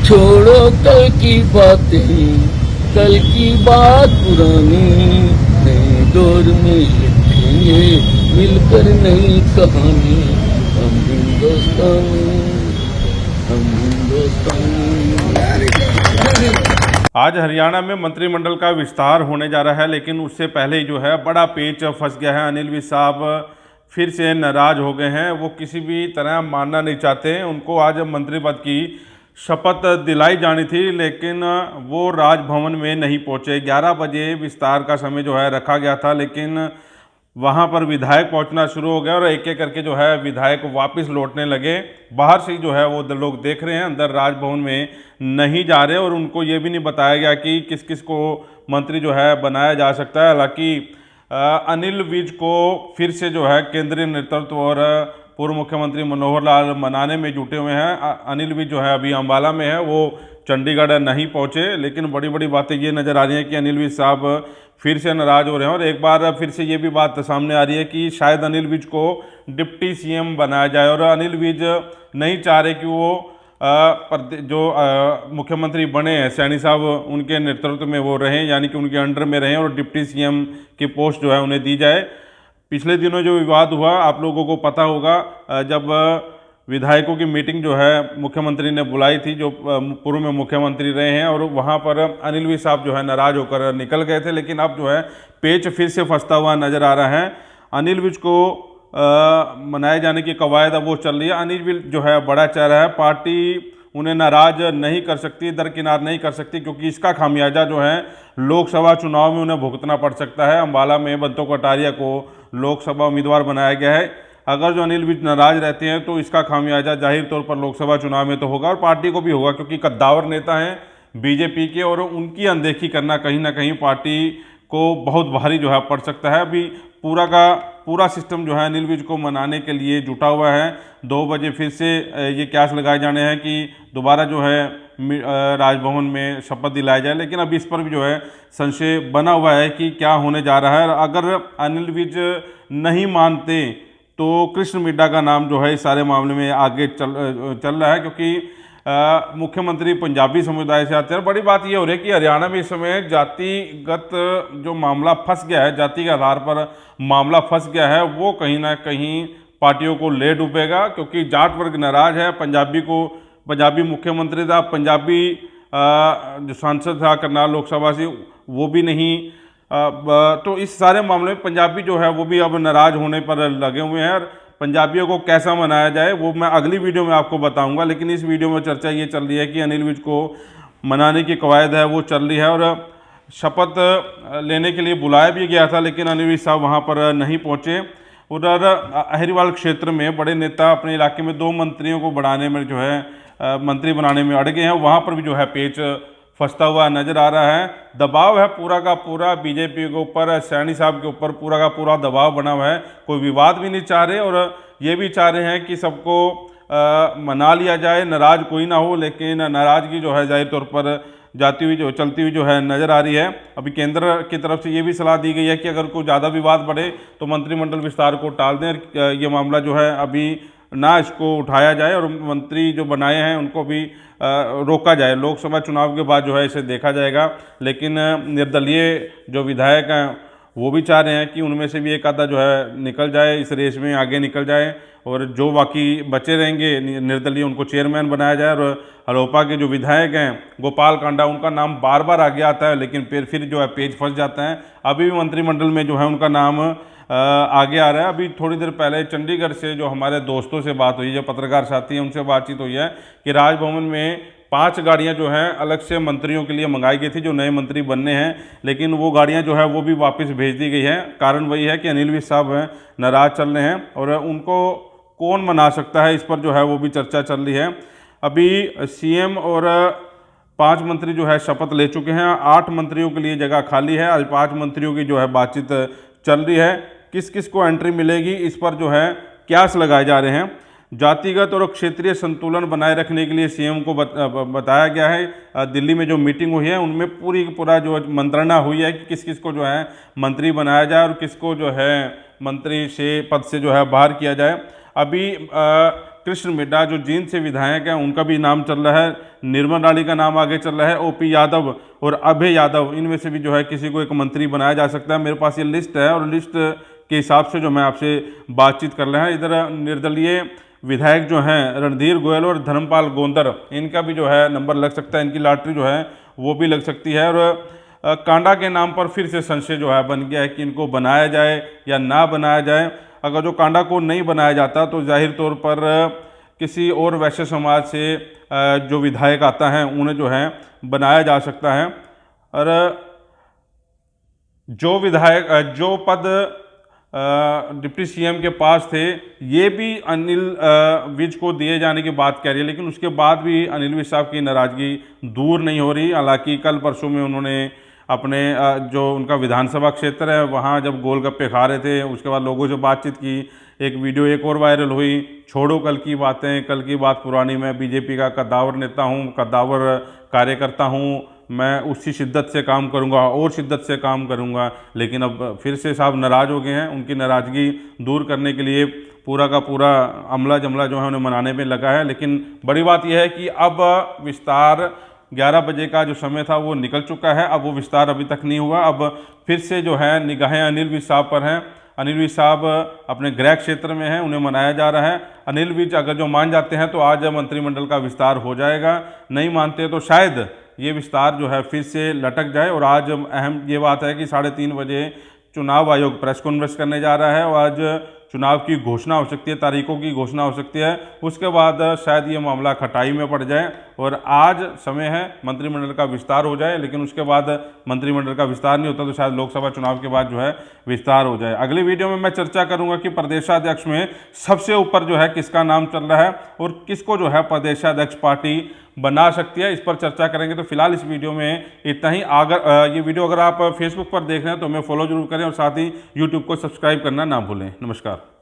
छोड़ो कल की बातें, कल की बात पुरानी, नए दौर में लिखेंगे मिलकर नई कहानी। हम हिंदुस्तानी, हम हिंदुस्तानी। आज हरियाणा में मंत्रिमंडल का विस्तार होने जा रहा है, लेकिन उससे पहले ही जो है बड़ा पेच फंस गया है। अनिल विज साहब फिर से नाराज हो गए हैं। वो किसी भी तरह मानना नहीं चाहते। उनको आज मंत्री पद की शपथ दिलाई जानी थी, लेकिन वो राजभवन में नहीं पहुंचे। 11 बजे विस्तार का समय जो है रखा गया था, लेकिन वहां पर विधायक पहुंचना शुरू हो गया और एक एक करके जो है विधायक वापस लौटने लगे। बाहर से जो है वो लोग देख रहे हैं, अंदर राजभवन में नहीं जा रहे। और उनको ये भी नहीं बताया गया कि किस किस को मंत्री जो है बनाया जा सकता है। हालांकि अनिल विज को फिर से जो है केंद्रीय नेतृत्व और पूर्व मुख्यमंत्री मनोहर लाल मनाने में जुटे हुए हैं। अनिल विज जो है अभी अंबाला में है, वो चंडीगढ़ नहीं पहुंचे। लेकिन बड़ी बड़ी बातें ये नज़र आ रही हैं कि अनिल विज साहब फिर से नाराज हो रहे हैं। और एक बार फिर से ये भी बात सामने आ रही है कि शायद अनिल विज को डिप्टी सीएम बनाया जाए। और अनिल विज नहीं चाह रहे कि वो जो मुख्यमंत्री बने हैं सैनी साहब, उनके नेतृत्व में वो रहें, यानी कि उनके अंडर में रहें और डिप्टी सीएम की पोस्ट जो है उन्हें दी जाए। पिछले दिनों जो विवाद हुआ आप लोगों को पता होगा, जब विधायकों की मीटिंग जो है मुख्यमंत्री ने बुलाई थी, जो पूर्व में मुख्यमंत्री रहे हैं, और वहाँ पर अनिल विज साहब जो है नाराज होकर निकल गए थे। लेकिन अब जो है पेच फिर से फंसता हुआ नजर आ रहा है। अनिल विज को मनाए जाने की कवायद अब वो चल रही है। अनिल विज जो है बड़ा चेहरा है, पार्टी उन्हें नाराज नहीं कर सकती, दरकिनार नहीं कर सकती, क्योंकि इसका खामियाजा जो है लोकसभा चुनाव में उन्हें भुगतना पड़ सकता है। अम्बाला में बंतो कटारिया को लोकसभा उम्मीदवार बनाया गया है। अगर जो अनिल विज नाराज रहते हैं तो इसका खामियाजा जाहिर तौर पर लोकसभा चुनाव में तो होगा और पार्टी को भी होगा, क्योंकि कद्दावर नेता हैं बीजेपी के, और उनकी अनदेखी करना कहीं ना कहीं पार्टी को बहुत भारी जो है पड़ सकता है। अभी पूरा का पूरा सिस्टम जो है अनिल विज को मनाने के लिए जुटा हुआ है। 2 बजे फिर से ये क्यास लगाए जाने हैं कि दोबारा जो है राजभवन में शपथ दिलाया जाए। लेकिन अभी इस पर भी जो है संशय बना हुआ है कि क्या होने जा रहा है। अगर अनिल विज नहीं मानते तो कृष्ण मिड्डा का नाम जो है इस सारे मामले में आगे चल रहा है, क्योंकि मुख्यमंत्री पंजाबी समुदाय से आते हैं। बड़ी बात यह हो रही है कि हरियाणा में इस समय जातिगत जो मामला फंस गया है, जाति के आधार पर मामला फंस गया है, वो कहीं ना कहीं पार्टियों को ले डूबेगा, क्योंकि जाट वर्ग नाराज है। पंजाबी मुख्यमंत्री था, पंजाबी जो सांसद था करनाल लोकसभा से, वो भी नहीं। तो इस सारे मामले में पंजाबी जो है वो भी अब नाराज होने पर लगे हुए हैं। और पंजाबियों को कैसा मनाया जाए वो मैं अगली वीडियो में आपको बताऊंगा। लेकिन इस वीडियो में चर्चा ये चल रही है कि अनिल विज को मनाने की कवायद है वो चल रही है, और शपथ लेने के लिए बुलाया भी गया था, लेकिन अनिल विज साहब वहाँ पर नहीं पहुँचे। उधर अहिरवाल क्षेत्र में बड़े नेता अपने इलाके में 2 मंत्रियों को बढ़ाने में जो है मंत्री बनाने में अड़ गए हैं। वहाँ पर भी जो है पेच फंसता हुआ नजर आ रहा है। दबाव है पूरा का पूरा बीजेपी के ऊपर, सैनी साहब के ऊपर पूरा का पूरा दबाव बना हुआ है। कोई विवाद भी नहीं चाह रहे और ये भी चाह रहे हैं कि सबको मना लिया जाए, नाराज कोई ना हो। लेकिन नाराजगी जो है जाहिर तौर पर जाती हुई जो चलती हुई जो है नज़र आ रही है। अभी केंद्र की तरफ से ये भी सलाह दी गई है कि अगर कोई ज़्यादा विवाद बढ़े तो मंत्रिमंडल विस्तार को टाल दें। ये मामला जो है अभी ना इसको उठाया जाए और मंत्री जो बनाए हैं उनको भी रोका जाए। लोकसभा चुनाव के बाद जो है इसे देखा जाएगा। लेकिन निर्दलीय जो विधायक हैं वो भी चाह रहे हैं कि उनमें से भी एक आधा जो है निकल जाए, इस रेस में आगे निकल जाए, और जो बाकी बचे रहेंगे निर्दलीय उनको चेयरमैन बनाया जाए। और हलोपा के जो विधायक हैं गोपाल कांडा, उनका नाम बार बार आगे आता है, लेकिन फिर जो है पेज फंस जाता है। अभी भी मंत्रिमंडल में जो है उनका नाम आगे आ रहा है। अभी थोड़ी देर पहले चंडीगढ़ से जो हमारे दोस्तों से बात हुई, जो पत्रकार साथी हैं उनसे बातचीत हुई है कि राजभवन में 5 गाड़ियां जो हैं अलग से मंत्रियों के लिए मंगाई गई थी जो नए मंत्री बनने हैं, लेकिन वो गाड़ियां जो है वो भी वापस भेज दी गई हैं। कारण वही है कि अनिल विज साहब नाराज चल रहे हैं और उनको कौन मना सकता है, इस पर जो है वो भी चर्चा चल रही है। अभी सीएम और 5 मंत्री जो है शपथ ले चुके हैं। 8 मंत्रियों के लिए जगह खाली है। आज 5 मंत्रियों की जो है बातचीत चल रही है। किस किस को एंट्री मिलेगी इस पर जो है क्यास लगाए जा रहे हैं। जातिगत और क्षेत्रीय संतुलन बनाए रखने के लिए सीएम को बताया गया है। दिल्ली में जो मीटिंग हुई है उनमें पूरा जो मंत्रणा हुई है कि किस किस को जो है मंत्री बनाया जाए और किसको जो है मंत्री से पद से जो है बाहर किया जाए। अभी कृष्ण मिड्डा जो जींद से विधायक हैं उनका भी नाम चल रहा है, निर्मल राणी का नाम आगे चल रहा है, ओपी यादव और अभय यादव, इनमें से भी जो है किसी को एक मंत्री बनाया जा सकता है। मेरे पास ये लिस्ट है और लिस्ट के हिसाब से जो मैं आपसे बातचीत कर रहे हैं। इधर निर्दलीय विधायक जो हैं रणधीर गोयल और धर्मपाल गोंदर, इनका भी जो है नंबर लग सकता है, इनकी लॉटरी जो है वो भी लग सकती है। और कांडा के नाम पर फिर से संशय जो है बन गया है कि इनको बनाया जाए या ना बनाया जाए। अगर जो कांडा को नहीं बनाया जाता तो जाहिर तौर पर किसी और वैश्य समाज से जो विधायक आता है उन्हें जो है बनाया जा सकता है। और जो विधायक जो पद डिप्टी सीएम के पास थे ये भी अनिल विज को दिए जाने की बात कह रही है, लेकिन उसके बाद भी अनिल विज साहब की नाराज़गी दूर नहीं हो रही। हालांकि कल परसों में उन्होंने अपने जो उनका विधानसभा क्षेत्र है वहाँ जब गोलगप्पे खा रहे थे उसके बाद लोगों से बातचीत की, एक वीडियो एक और वायरल हुई, छोड़ो कल की बातें, कल की बात पुरानी, मैं बीजेपी का कद्दावर नेता हूँ, कद्दावर कार्यकर्ता हूँ, मैं उसी शिद्दत से काम करूंगा और शिद्दत से काम करूंगा। लेकिन अब फिर से साहब नाराज़ हो गए हैं। उनकी नाराज़गी दूर करने के लिए पूरा का पूरा अमला जमला जो है उन्हें मनाने में लगा है। लेकिन बड़ी बात यह है कि अब विस्तार 11 बजे का जो समय था वो निकल चुका है, अब वो विस्तार अभी तक नहीं हुआ। अब फिर से जो है निगाहें अनिल विज साहब पर हैं। अनिल विज साहब अपने गृह क्षेत्र में हैं, उन्हें मनाया जा रहा है। अनिल विज अगर जो मान जाते हैं तो आज मंत्रिमंडल का विस्तार हो जाएगा, नहीं मानते तो शायद ये विस्तार जो है फिर से लटक जाए। और आज अहम ये बात है कि 3:30 बजे चुनाव आयोग प्रेस कॉन्फ्रेंस करने जा रहा है और आज चुनाव की घोषणा हो सकती है, तारीखों की घोषणा हो सकती है। उसके बाद शायद ये मामला खटाई में पड़ जाए और आज समय है मंत्रिमंडल का विस्तार हो जाए, लेकिन उसके बाद मंत्रिमंडल का विस्तार नहीं होता तो शायद लोकसभा चुनाव के बाद जो है विस्तार हो जाए। अगली वीडियो में मैं चर्चा करूंगा कि प्रदेशाध्यक्ष में सबसे ऊपर जो है किसका नाम चल रहा है और किसको जो है प्रदेशाध्यक्ष पार्टी बना सकती है, इस पर चर्चा करेंगे। तो फिलहाल इस वीडियो में इतना ही। अगर ये वीडियो अगर आप फेसबुक पर देख रहे हैं तो हमें फॉलो जरूर करें और साथ ही यूट्यूब को सब्सक्राइब करना ना भूलें। नमस्कार।